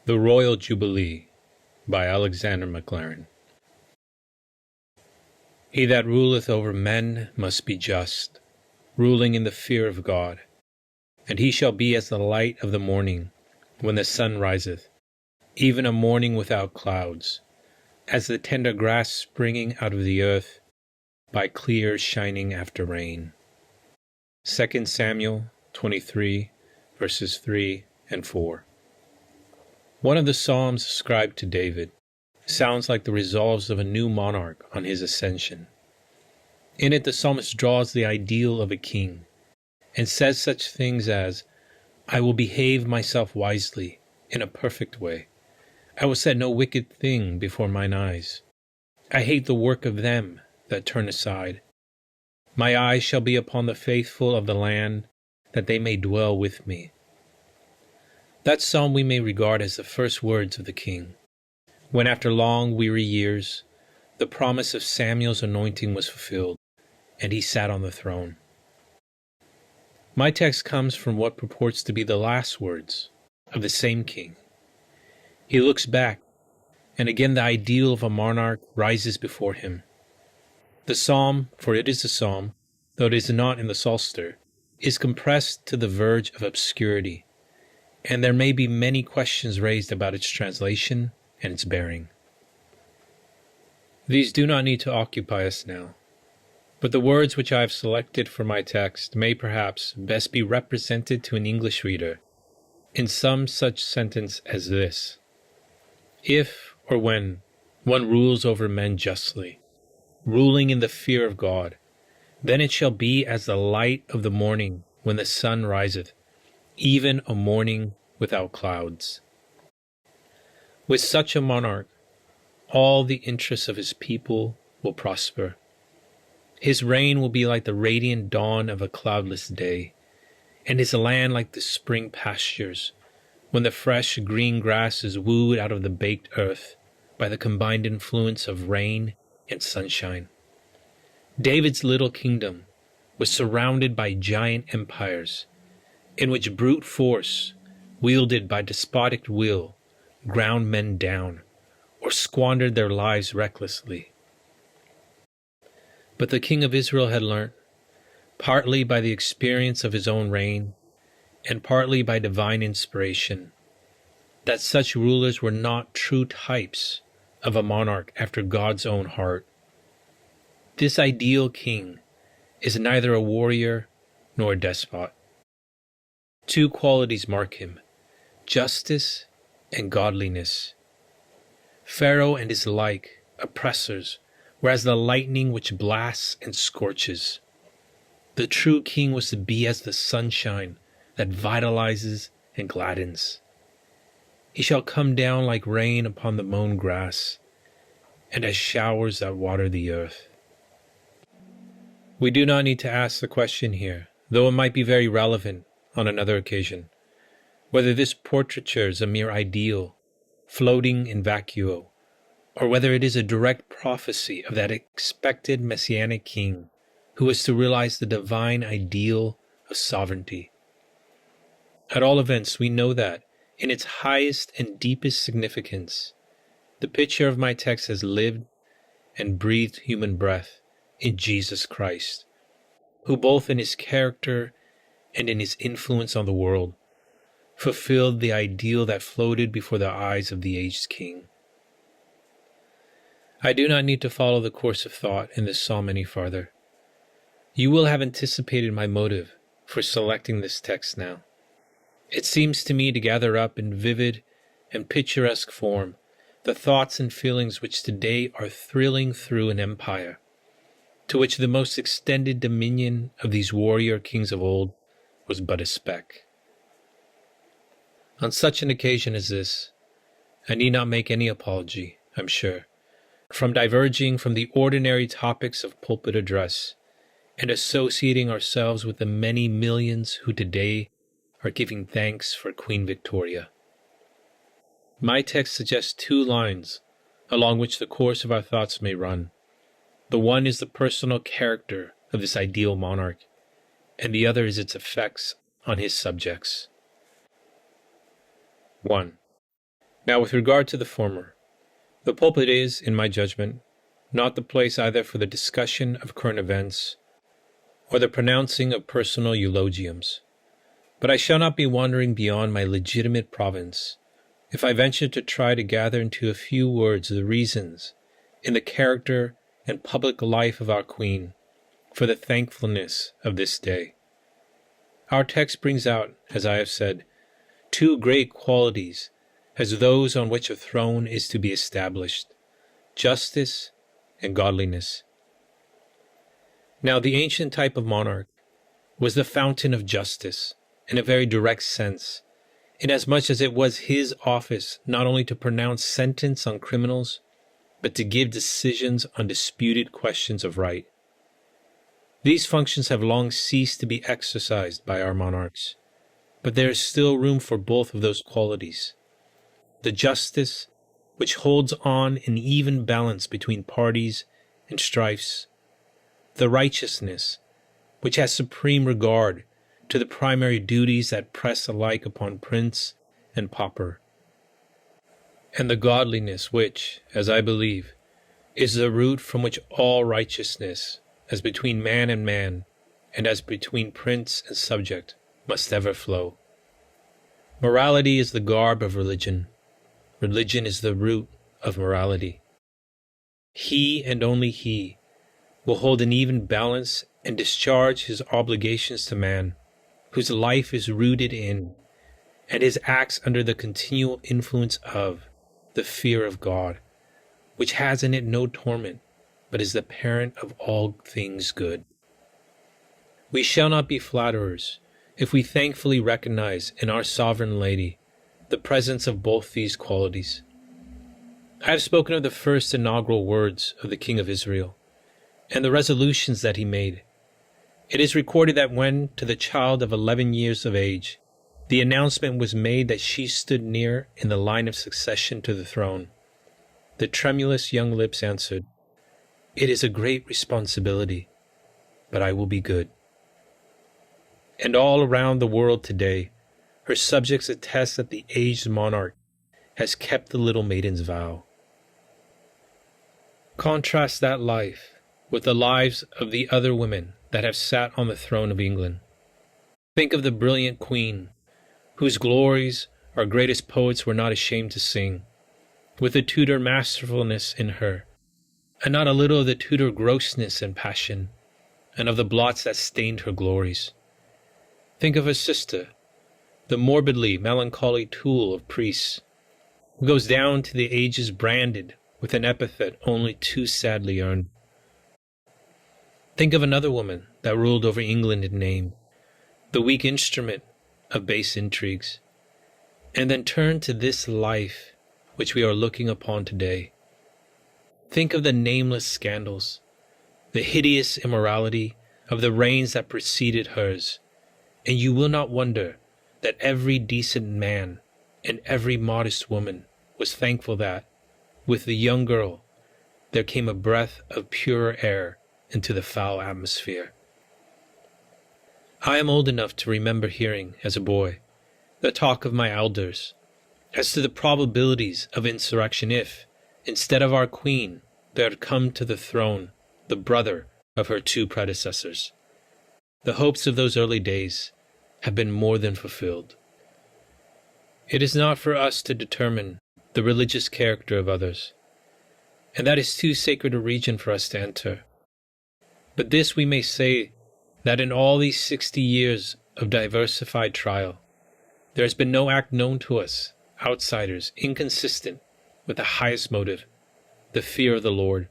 The Royal Jubilee by Alexander Maclaren. He that ruleth over men must be just, ruling in the fear of God. And he shall be as the light of the morning, when the sun riseth, even a morning without clouds, as the tender grass springing out of the earth, by clear shining after rain. 2 Samuel 23, verses 3 and 4. One of the Psalms ascribed to David sounds like the resolves of a new monarch on his ascension. In it, the psalmist draws the ideal of a king and says such things as, I will behave myself wisely in a perfect way. I will set no wicked thing before mine eyes. I hate the work of them that turn aside. My eyes shall be upon the faithful of the land, that they may dwell with me. That psalm we may regard as the first words of the king, when after long weary years, the promise of Samuel's anointing was fulfilled, and he sat on the throne. My text comes from what purports to be the last words of the same king. He looks back, and again the ideal of a monarch rises before him. The psalm, for it is a psalm, though it is not in the Psalter, is compressed to the verge of obscurity, and there may be many questions raised about its translation and its bearing. These do not need to occupy us now, but the words which I have selected for my text may perhaps best be represented to an English reader in some such sentence as this: If or when one rules over men justly, ruling in the fear of God, then it shall be as the light of the morning when the sun riseth, even a morning without clouds. With such a monarch, all the interests of his people will prosper. His reign will be like the radiant dawn of a cloudless day, and his land like the spring pastures, when the fresh green grass is wooed out of the baked earth by the combined influence of rain and sunshine. David's little kingdom was surrounded by giant empires, in which brute force, wielded by despotic will, ground men down, or squandered their lives recklessly. But the king of Israel had learnt, partly by the experience of his own reign, and partly by divine inspiration, that such rulers were not true types of a monarch after God's own heart. This ideal king is neither a warrior nor a despot. Two qualities mark him: justice and godliness. Pharaoh and his like, oppressors, were as the lightning which blasts and scorches. The true king was to be as the sunshine that vitalizes and gladdens. He shall come down like rain upon the mown grass, and as showers that water the earth. We do not need to ask the question here, though it might be very relevant on another occasion, whether this portraiture is a mere ideal, floating in vacuo, or whether it is a direct prophecy of that expected messianic king who is to realize the divine ideal of sovereignty. At all events, we know that, in its highest and deepest significance, the picture of my text has lived and breathed human breath in Jesus Christ, who both in his character and in his influence on the world fulfilled the ideal that floated before the eyes of the aged king. I do not need to follow the course of thought in this psalm any farther. You will have anticipated my motive for selecting this text now. It seems to me to gather up in vivid and picturesque form the thoughts and feelings which today are thrilling through an empire, to which the most extended dominion of these warrior kings of old was but a speck. On such an occasion as this, I need not make any apology, I'm sure, from diverging from the ordinary topics of pulpit address and associating ourselves with the many millions who today are giving thanks for Queen Victoria. My text suggests two lines along which the course of our thoughts may run. The one is the personal character of this ideal monarch, and the other is its effects on his subjects. 1. Now, with regard to the former, the pulpit is, in my judgment, not the place either for the discussion of current events or the pronouncing of personal eulogiums. But I shall not be wandering beyond my legitimate province if I venture to try to gather into a few words the reasons, in the character and public life of our Queen, for the thankfulness of this day. Our text brings out, as I have said, two great qualities as those on which a throne is to be established: justice and godliness. Now, the ancient type of monarch was the fountain of justice in a very direct sense, inasmuch as it was his office not only to pronounce sentence on criminals, but to give decisions on disputed questions of right. These functions have long ceased to be exercised by our monarchs, but there is still room for both of those qualities: the justice, which holds on an even balance between parties and strifes; the righteousness, which has supreme regard to the primary duties that press alike upon prince and pauper; and the godliness which, as I believe, is the root from which all righteousness, as between man and man, and as between prince and subject, must ever flow. Morality is the garb of religion. Religion is the root of morality. He, and only he, will hold an even balance and discharge his obligations to man, whose life is rooted in, and his acts under the continual influence of, the fear of God, which has in it no torment, but is the parent of all things good. We shall not be flatterers if we thankfully recognize in our sovereign lady the presence of both these qualities. I have spoken of the first inaugural words of the King of Israel, and the resolutions that he made. It is recorded that when, to the child of 11 years of age, the announcement was made that she stood near in the line of succession to the throne, the tremulous young lips answered, "It is a great responsibility, but I will be good." And all around the world today, her subjects attest that the aged monarch has kept the little maiden's vow. Contrast that life with the lives of the other women that have sat on the throne of England. Think of the brilliant queen, whose glories our greatest poets were not ashamed to sing, with the Tudor masterfulness in her, and not a little of the Tudor grossness and passion, and of the blots that stained her glories. Think of her sister, the morbidly melancholy tool of priests, who goes down to the ages branded with an epithet only too sadly earned. Think of another woman that ruled over England in name, the weak instrument of base intrigues, and then turn to this life which we are looking upon today. Think of the nameless scandals, the hideous immorality of the reigns that preceded hers, and you will not wonder that every decent man and every modest woman was thankful that, with the young girl, there came a breath of purer air into the foul atmosphere. I am old enough to remember hearing, as a boy, the talk of my elders as to the probabilities of insurrection if, instead of our queen, there had come to the throne the brother of her two predecessors. The hopes of those early days have been more than fulfilled. It is not for us to determine the religious character of others, and that is too sacred a region for us to enter. But this we may say, that in all these 60 years of diversified trial, there has been no act known to us, outsiders, inconsistent with the highest motive, the fear of the Lord.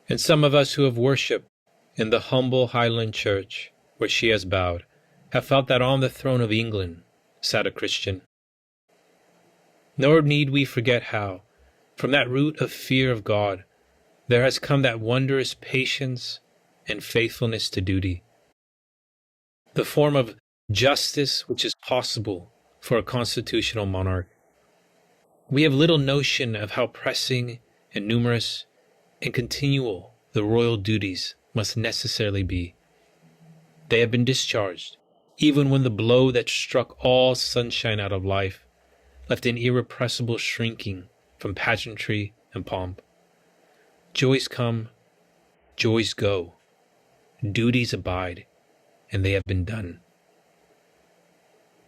And some of us who have worshipped in the humble Highland church where she has bowed, have felt that on the throne of England sat a Christian. Nor need we forget how, from that root of fear of God, there has come that wondrous patience and faithfulness to duty, the form of justice which is possible for a constitutional monarch. We have little notion of how pressing and numerous and continual the royal duties must necessarily be. They have been discharged, even when the blow that struck all sunshine out of life, left an irrepressible shrinking from pageantry and pomp. Joys come, joys go, duties abide, and they have been done.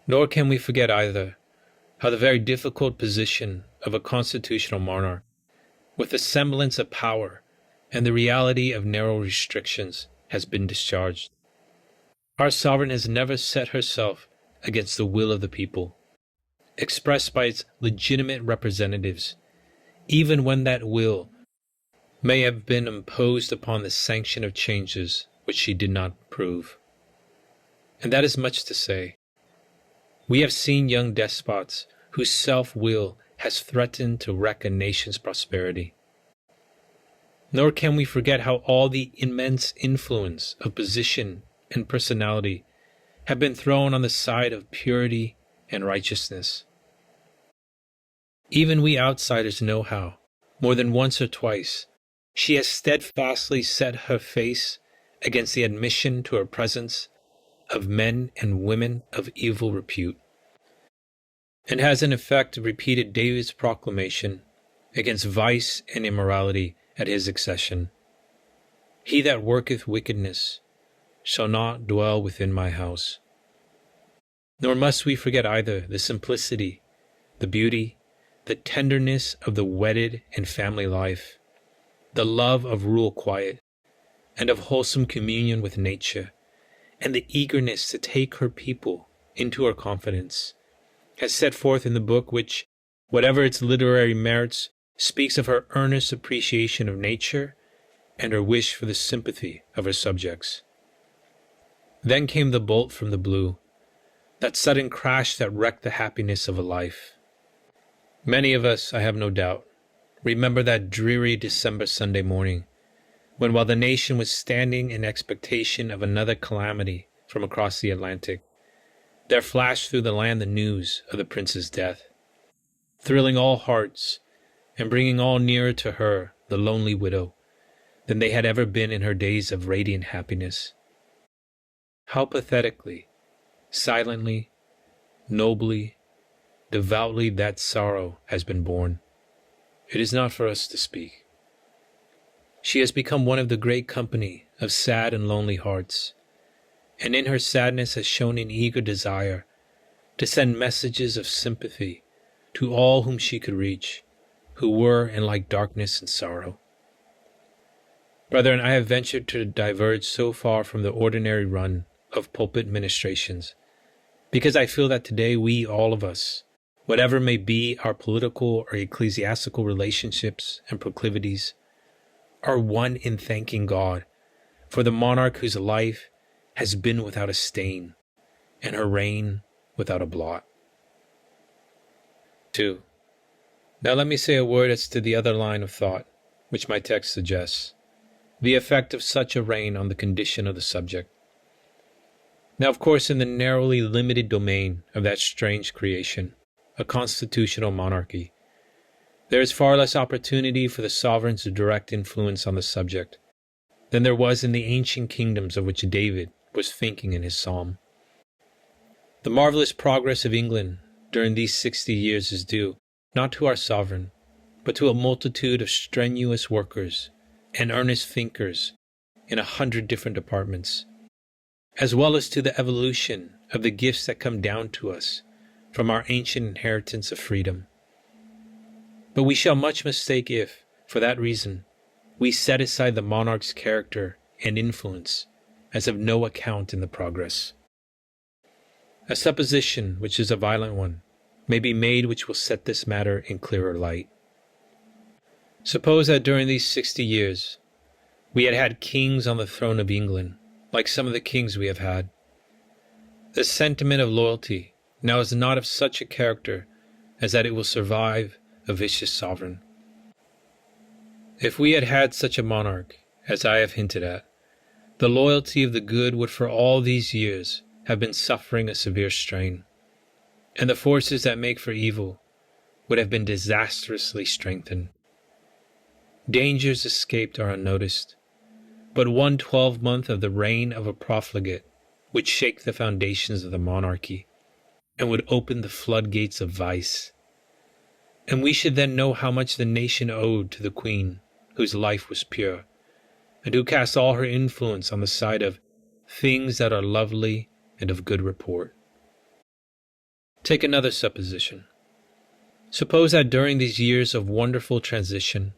Nor can we forget either how the very difficult position of a constitutional monarch, with the semblance of power and the reality of narrow restrictions, has been discharged. Our sovereign has never set herself against the will of the people, expressed by its legitimate representatives, even when that will may have been imposed upon the sanction of changes which she did not approve. And that is much to say. We have seen young despots whose self-will has threatened to wreck a nation's prosperity. Nor can we forget how all the immense influence of position and personality have been thrown on the side of purity and righteousness. Even we outsiders know how, more than once or twice, she has steadfastly set her face against the admission to her presence of men and women of evil repute, and has in effect repeated David's proclamation against vice and immorality at his accession. He that worketh wickedness shall not dwell within my house. Nor must we forget either the simplicity, the beauty, the tenderness of the wedded and family life, the love of rural quiet, and of wholesome communion with nature, and the eagerness to take her people into her confidence, has set forth in the book which, whatever its literary merits, speaks of her earnest appreciation of nature and her wish for the sympathy of her subjects. Then came the bolt from the blue, that sudden crash that wrecked the happiness of a life. Many of us, I have no doubt, remember that dreary December Sunday morning, when while the nation was standing in expectation of another calamity from across the Atlantic, there flashed through the land the news of the prince's death, thrilling all hearts and bringing all nearer to her, the lonely widow, than they had ever been in her days of radiant happiness. How pathetically, silently, nobly, devoutly that sorrow has been borne. It is not for us to speak. She has become one of the great company of sad and lonely hearts, and in her sadness has shown an eager desire to send messages of sympathy to all whom she could reach, who were in like darkness and sorrow. Brethren, I have ventured to diverge so far from the ordinary run of pulpit ministrations, because I feel that today we, all of us, whatever may be our political or ecclesiastical relationships and proclivities, are one in thanking God for the monarch whose life has been without a stain, and her reign without a blot. 2. Now let me say a word as to the other line of thought which my text suggests, the effect of such a reign on the condition of the subject. Now, of course, in the narrowly limited domain of that strange creation, a constitutional monarchy, there is far less opportunity for the sovereign's direct influence on the subject than there was in the ancient kingdoms of which David was thinking in his psalm. The marvelous progress of England during these 60 years is due not to our sovereign, but to a multitude of strenuous workers and earnest thinkers in 100 different departments, as well as to the evolution of the gifts that come down to us from our ancient inheritance of freedom. But we shall much mistake if, for that reason, we set aside the monarch's character and influence as of no account in the progress. A supposition, which is a violent one, may be made which will set this matter in clearer light. Suppose that during these 60 years we had had kings on the throne of England, like some of the kings we have had. The sentiment of loyalty now is not of such a character as that it will survive a vicious sovereign. If we had had such a monarch, as I have hinted at, the loyalty of the good would for all these years have been suffering a severe strain, and the forces that make for evil would have been disastrously strengthened. Dangers escaped are unnoticed, but 1 12-month of the reign of a profligate would shake the foundations of the monarchy, and would open the floodgates of vice And we should then know how much the nation owed to the Queen, whose life was pure, and who cast all her influence on the side of things that are lovely and of good report. Take another supposition. Suppose that during these years of wonderful transition,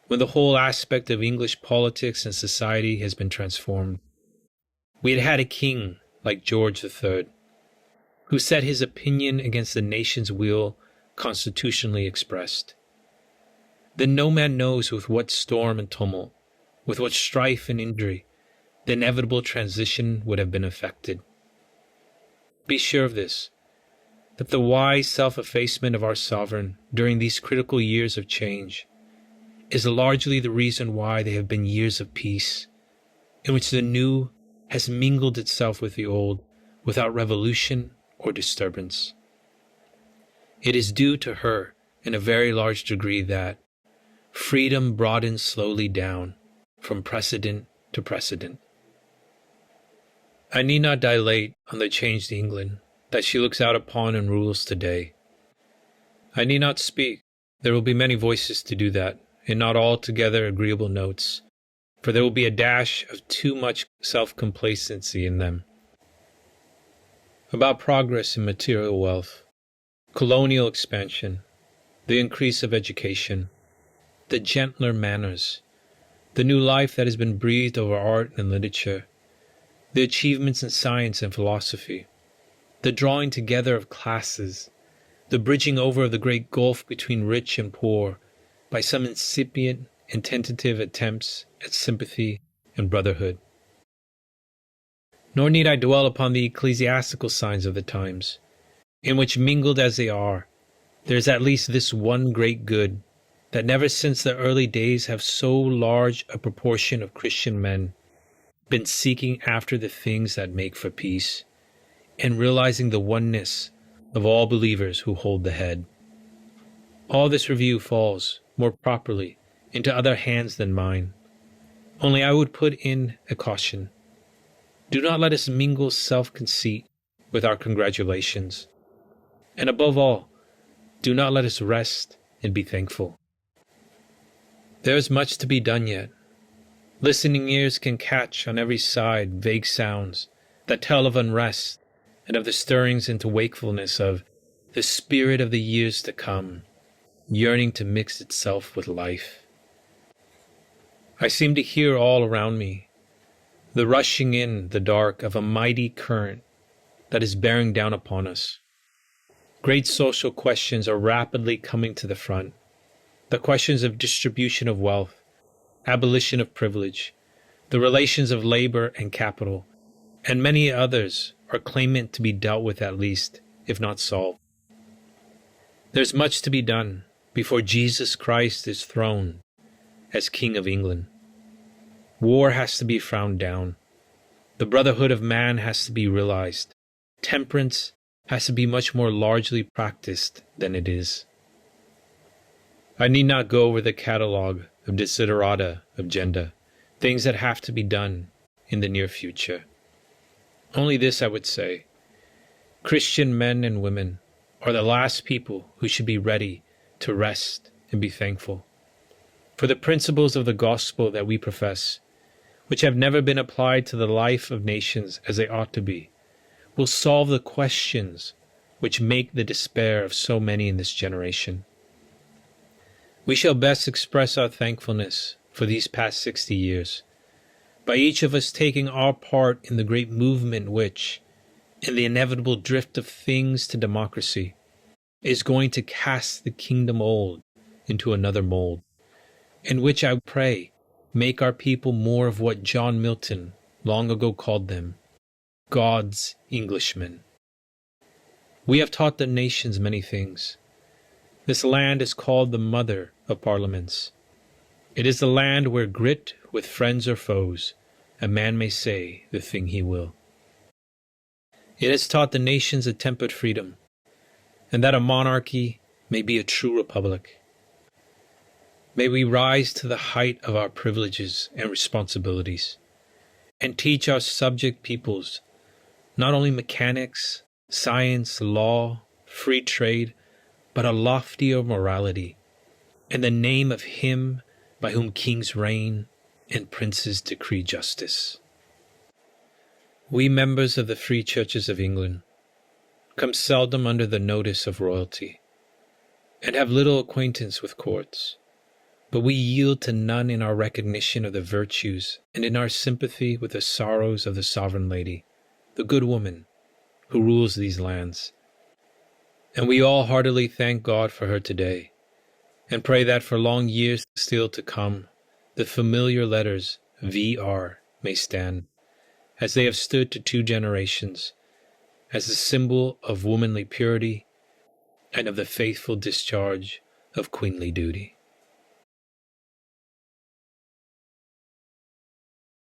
when the whole aspect of English politics and society has been transformed, we had had a king like George III, who set his opinion against the nation's will constitutionally expressed. Then no man knows with what storm and tumult, with what strife and injury, the inevitable transition would have been effected. Be sure of this, that the wise self-effacement of our sovereign during these critical years of change is largely the reason why they have been years of peace, in which the new has mingled itself with the old without revolution or disturbance. It is due to her in a very large degree that freedom broadens slowly down from precedent to precedent. I need not dilate on the changed England that she looks out upon and rules today. I need not speak. There will be many voices to do that, and not altogether agreeable notes, for there will be a dash of too much self-complacency in them. About progress in material wealth, colonial expansion, the increase of education, the gentler manners, the new life that has been breathed over art and literature, the achievements in science and philosophy, the drawing together of classes, the bridging over of the great gulf between rich and poor by some incipient and tentative attempts at sympathy and brotherhood. Nor need I dwell upon the ecclesiastical signs of the times, in which, mingled as they are, there is at least this one great good, that never since the early days have so large a proportion of Christian men been seeking after the things that make for peace, and realizing the oneness of all believers who hold the head. All this review falls, more properly, into other hands than mine. Only I would put in a caution. Do not let us mingle self-conceit with our congratulations. And above all, do not let us rest and be thankful. There is much to be done yet. Listening ears can catch on every side vague sounds that tell of unrest and of the stirrings into wakefulness of the spirit of the years to come, yearning to mix itself with life. I seem to hear all around me the rushing in the dark of a mighty current that is bearing down upon us. Great social questions are rapidly coming to the front. The questions of distribution of wealth, abolition of privilege, the relations of labor and capital, and many others are claimant to be dealt with at least, if not solved. There's much to be done before Jesus Christ is throned as King of England. War has to be frowned down. The brotherhood of man has to be realized. Temperance has to be much more largely practiced than it is. I need not go over the catalogue of desiderata of gender, things that have to be done in the near future. Only this I would say. Christian men and women are the last people who should be ready to rest and be thankful. For the principles of the gospel that we profess, which have never been applied to the life of nations as they ought to be, will solve the questions which make the despair of so many in this generation. We shall best express our thankfulness for these past 60 years by each of us taking our part in the great movement which, in the inevitable drift of things to democracy, is going to cast the kingdom old into another mold, in which I pray make our people more of what John Milton long ago called them, God's Englishmen. We have taught the nations many things. This land is called the mother of parliaments. It is the land where grit with friends or foes, a man may say the thing he will. It has taught the nations a tempered freedom, and that a monarchy may be a true republic. May we rise to the height of our privileges and responsibilities, and teach our subject peoples not only mechanics, science, law, free trade, but a loftier morality, in the name of Him by whom kings reign and princes decree justice. We members of the Free Churches of England come seldom under the notice of royalty, and have little acquaintance with courts, but we yield to none in our recognition of the virtues and in our sympathy with the sorrows of the Sovereign Lady, the good woman who rules these lands. And we all heartily thank God for her today, and pray that for long years still to come, the familiar letters V.R. may stand, as they have stood to 2 generations, as a symbol of womanly purity and of the faithful discharge of queenly duty.